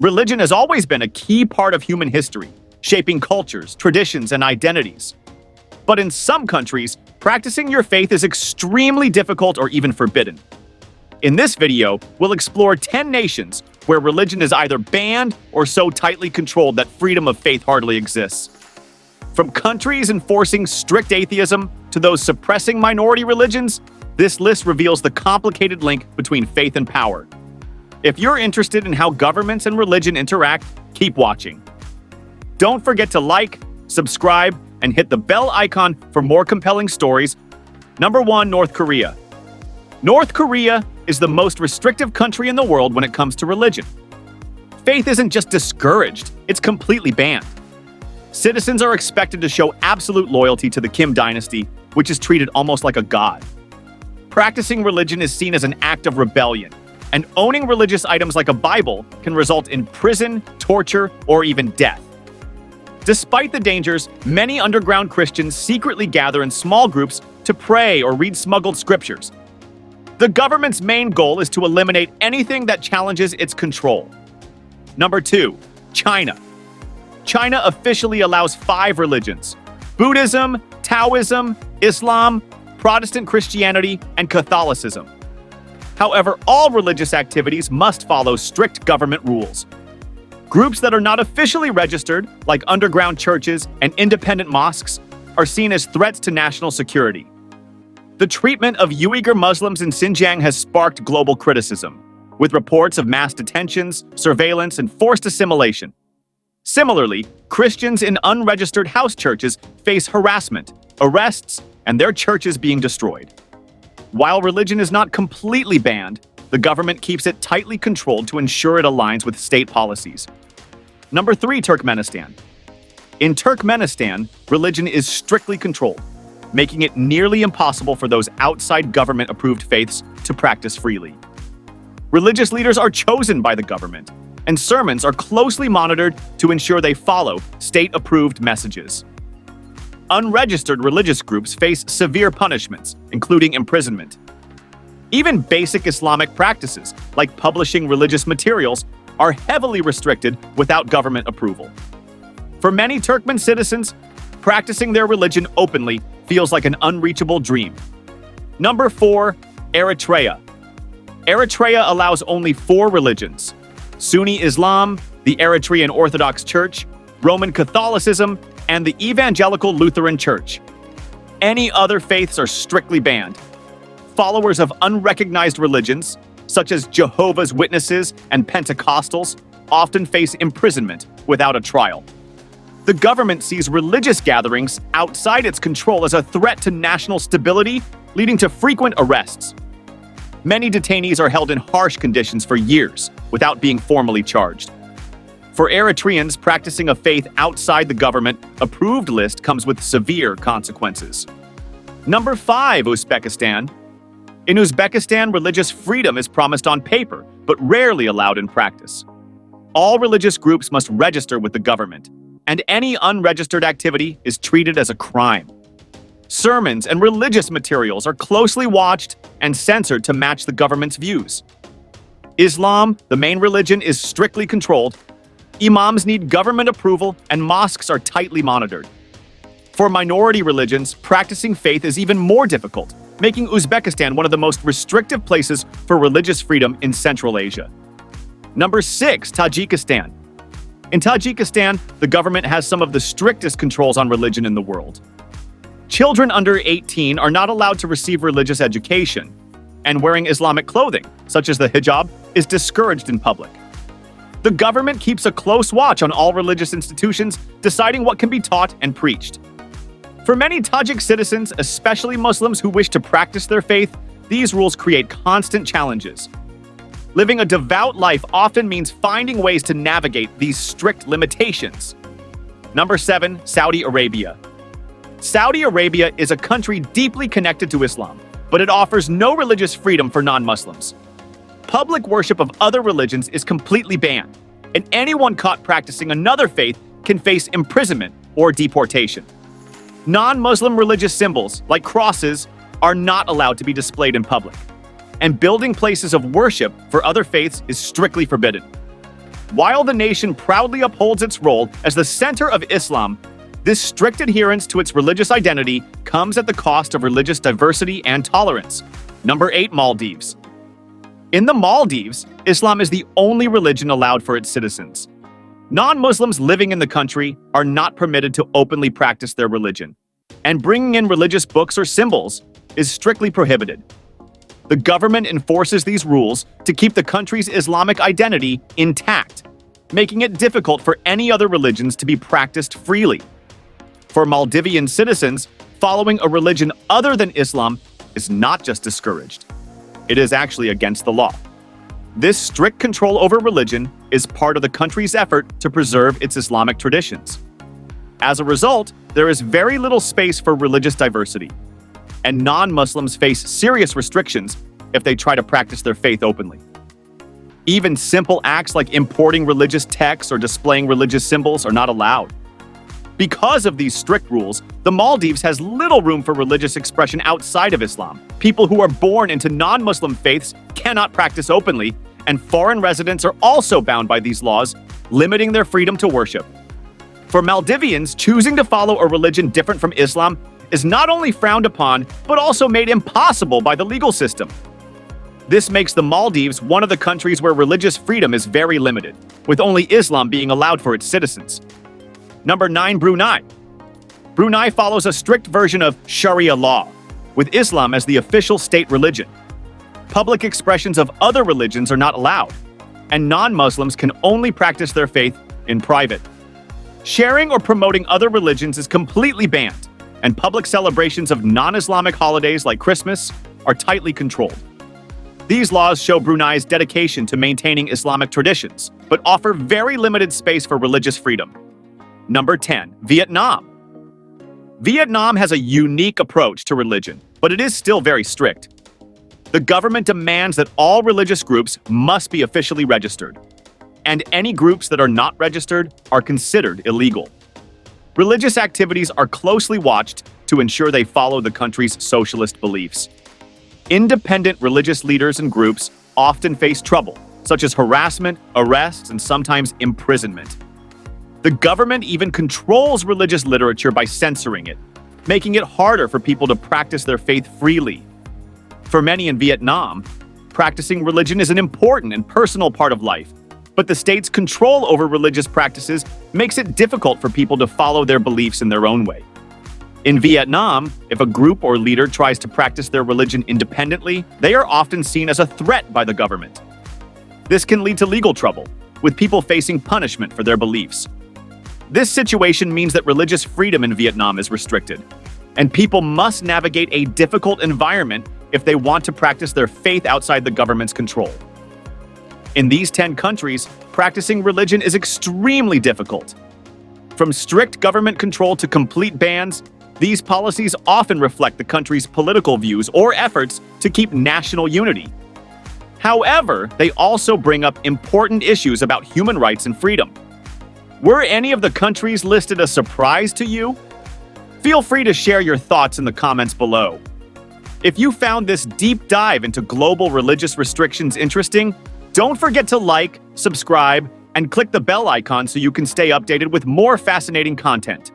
Religion has always been a key part of human history, shaping cultures, traditions, and identities. But in some countries, practicing your faith is extremely difficult or even forbidden. In this video, we'll explore 10 nations where religion is either banned or so tightly controlled that freedom of faith hardly exists. From countries enforcing strict atheism to those suppressing minority religions, this list reveals the complicated link between faith and power. If you're interested in how governments and religion interact, keep watching. Don't forget to like, subscribe, and hit the bell icon for more compelling stories. Number 1, North Korea. North Korea is the most restrictive country in the world when it comes to religion. Faith isn't just discouraged, it's completely banned. Citizens are expected to show absolute loyalty to the Kim dynasty, which is treated almost like a god. Practicing religion is seen as an act of rebellion, and owning religious items like a Bible can result in prison, torture, or even death. Despite the dangers, many underground Christians secretly gather in small groups to pray or read smuggled scriptures. The government's main goal is to eliminate anything that challenges its control. Number 2, China. China officially allows 5 religions: Buddhism, Taoism, Islam, Protestant Christianity, and Catholicism. However, all religious activities must follow strict government rules. Groups that are not officially registered, like underground churches and independent mosques, are seen as threats to national security. The treatment of Uyghur Muslims in Xinjiang has sparked global criticism, with reports of mass detentions, surveillance, and forced assimilation. Similarly, Christians in unregistered house churches face harassment, arrests, and their churches being destroyed. While religion is not completely banned, the government keeps it tightly controlled to ensure it aligns with state policies. Number 3, Turkmenistan. In Turkmenistan, religion is strictly controlled, making it nearly impossible for those outside government-approved faiths to practice freely. Religious leaders are chosen by the government, and sermons are closely monitored to ensure they follow state-approved messages. Unregistered religious groups face severe punishments, including imprisonment. Even basic Islamic practices, like publishing religious materials, are heavily restricted without government approval. For many Turkmen citizens, practicing their religion openly feels like an unreachable dream. Number 4, Eritrea. Eritrea allows only 4 religions: Sunni Islam, the Eritrean Orthodox Church, Roman Catholicism, and the Evangelical Lutheran Church. Any other faiths are strictly banned. Followers of unrecognized religions, such as Jehovah's Witnesses and Pentecostals, often face imprisonment without a trial. The government sees religious gatherings outside its control as a threat to national stability, leading to frequent arrests. Many detainees are held in harsh conditions for years without being formally charged. For Eritreans practicing a faith outside the government-approved list comes with severe consequences. Number 5, Uzbekistan. In Uzbekistan, religious freedom is promised on paper, but rarely allowed in practice. All religious groups must register with the government, and any unregistered activity is treated as a crime. Sermons and religious materials are closely watched and censored to match the government's views. Islam, the main religion, is strictly controlled. Imams need government approval, and mosques are tightly monitored. For minority religions, practicing faith is even more difficult, making Uzbekistan one of the most restrictive places for religious freedom in Central Asia. Number 6, Tajikistan. In Tajikistan, the government has some of the strictest controls on religion in the world. Children under 18 are not allowed to receive religious education, and wearing Islamic clothing, such as the hijab, is discouraged in public. The government keeps a close watch on all religious institutions, deciding what can be taught and preached. For many Tajik citizens, especially Muslims who wish to practice their faith, these rules create constant challenges. Living a devout life often means finding ways to navigate these strict limitations. Number 7, Saudi Arabia. Saudi Arabia is a country deeply connected to Islam, but it offers no religious freedom for non-Muslims. Public worship of other religions is completely banned, and anyone caught practicing another faith can face imprisonment or deportation. Non-Muslim religious symbols, like crosses, are not allowed to be displayed in public, and building places of worship for other faiths is strictly forbidden. While the nation proudly upholds its role as the center of Islam, this strict adherence to its religious identity comes at the cost of religious diversity and tolerance. Number 8, Maldives. In the Maldives, Islam is the only religion allowed for its citizens. Non-Muslims living in the country are not permitted to openly practice their religion, and bringing in religious books or symbols is strictly prohibited. The government enforces these rules to keep the country's Islamic identity intact, making it difficult for any other religions to be practiced freely. For Maldivian citizens, following a religion other than Islam is not just discouraged. It is actually against the law. This strict control over religion is part of the country's effort to preserve its Islamic traditions. As a result, there is very little space for religious diversity, and non-Muslims face serious restrictions if they try to practice their faith openly. Even simple acts like importing religious texts or displaying religious symbols are not allowed. Because of these strict rules, the Maldives has little room for religious expression outside of Islam. People who are born into non-Muslim faiths cannot practice openly, and foreign residents are also bound by these laws, limiting their freedom to worship. For Maldivians, choosing to follow a religion different from Islam is not only frowned upon, but also made impossible by the legal system. This makes the Maldives one of the countries where religious freedom is very limited, with only Islam being allowed for its citizens. Number 9, Brunei. Brunei follows a strict version of Sharia law, with Islam as the official state religion. Public expressions of other religions are not allowed, and non-Muslims can only practice their faith in private. Sharing or promoting other religions is completely banned, and public celebrations of non-Islamic holidays like Christmas are tightly controlled. These laws show Brunei's dedication to maintaining Islamic traditions, but offer very limited space for religious freedom. Number 10, Vietnam. Vietnam has a unique approach to religion, but it is still very strict. The government demands that all religious groups must be officially registered, and any groups that are not registered are considered illegal. Religious activities are closely watched to ensure they follow the country's socialist beliefs. Independent religious leaders and groups often face trouble, such as harassment, arrests, and sometimes imprisonment. The government even controls religious literature by censoring it, making it harder for people to practice their faith freely. For many in Vietnam, practicing religion is an important and personal part of life, but the state's control over religious practices makes it difficult for people to follow their beliefs in their own way. In Vietnam, if a group or leader tries to practice their religion independently, they are often seen as a threat by the government. This can lead to legal trouble, with people facing punishment for their beliefs. This situation means that religious freedom in Vietnam is restricted, and people must navigate a difficult environment if they want to practice their faith outside the government's control. In these 10 countries, practicing religion is extremely difficult. From strict government control to complete bans, these policies often reflect the country's political views or efforts to keep national unity. However, they also bring up important issues about human rights and freedom. Were any of the countries listed a surprise to you? Feel free to share your thoughts in the comments below. If you found this deep dive into global religious restrictions interesting, don't forget to like, subscribe, and click the bell icon so you can stay updated with more fascinating content.